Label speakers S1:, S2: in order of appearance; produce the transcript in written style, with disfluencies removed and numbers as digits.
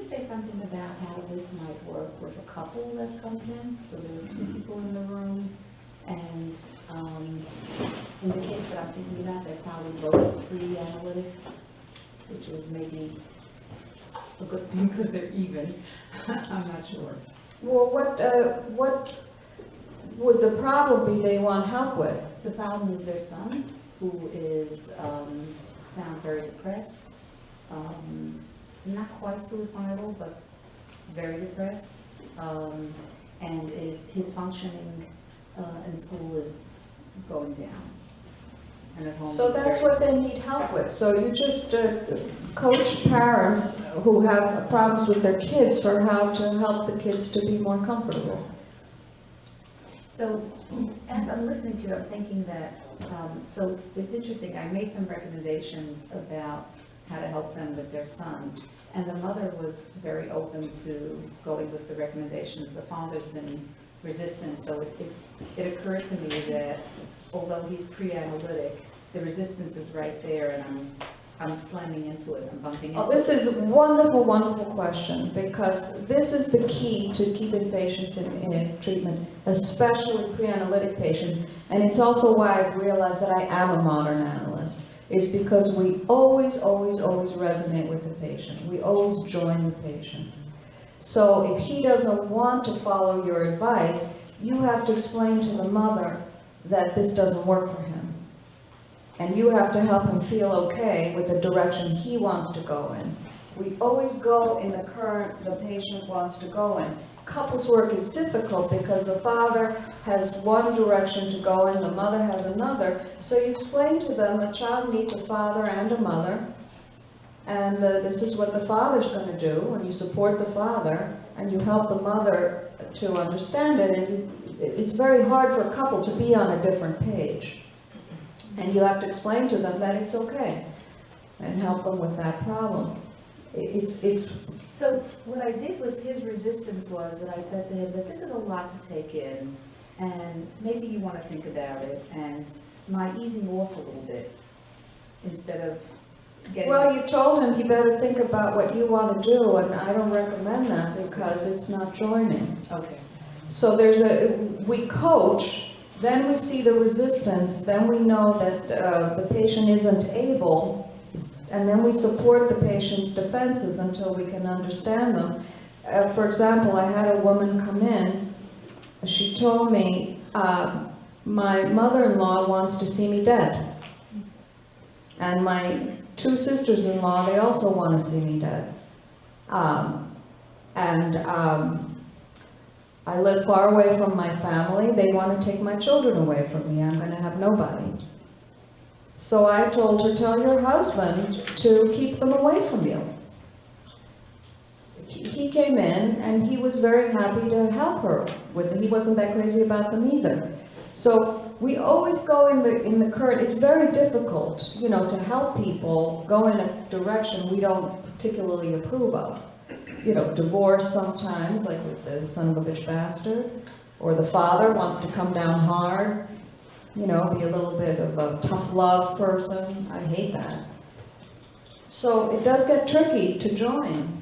S1: you say something about how this might work with a couple that comes in? So there are two people in the room, and in the case that I'm thinking about, they're probably both pre-analytic, which is maybe a good thing because they're even. I'm not sure.
S2: Well, what would the problem be they want help with?
S1: The problem is their son, who is, sounds very depressed, not quite suicidal, but very depressed, and his functioning in school is going down. And at home.
S2: So that's what they need help with. So you just coach parents who have problems with their kids for how to help the kids to be more comfortable.
S1: So as I'm listening to you, I'm thinking that, so it's interesting, I made some recommendations about how to help them with their son, and the mother was very open to going with the recommendations. The father's been resistant, so it occurred to me that although he's pre-analytic, the resistance is right there, and I'm slamming into it, I'm bumping into it.
S2: Oh, this is a wonderful, wonderful question, because this is the key to keeping patients in treatment, especially pre-analytic patients. And it's also why I've realized that I am a modern analyst, is because we always, always, always resonate with the patient. We always join the patient. So if he doesn't want to follow your advice, you have to explain to the mother that this doesn't work for him. And you have to help him feel okay with the direction he wants to go in. We always go in the current the patient wants to go in. Couples work is difficult because the father has one direction to go in, the mother has another. So you explain to them a child needs a father and a mother, and this is what the father's going to do, and you support the father, and you help the mother to understand it. And it's very hard for a couple to be on a different page. And you have to explain to them that it's okay, and help them with that problem.
S1: So what I did with his resistance was that I said to him that this is a lot to take in, and maybe you want to think about it, and my easing off a little bit, instead of getting...
S2: Well, you told him he better think about what you want to do, and I don't recommend that because it's not joining.
S1: Okay.
S2: So we coach, then we see the resistance, then we know that the patient isn't able, and then we support the patient's defenses until we can understand them. For example, I had a woman come in, she told me, my mother-in-law wants to see me dead. And my two sisters-in-law, they also want to see me dead. I live far away from my family. They want to take my children away from me. I'm going to have nobody. So I told her, tell your husband to keep them away from you. He came in and he was very happy to help her with it. He wasn't that crazy about them either. So we always go in the current. It's very difficult, you know, to help people go in a direction we don't particularly approve of. You know, divorce sometimes, like with the son of a bitch bastard, or the father wants to come down hard, you know, be a little bit of a tough love person. I hate that. So it does get tricky to join.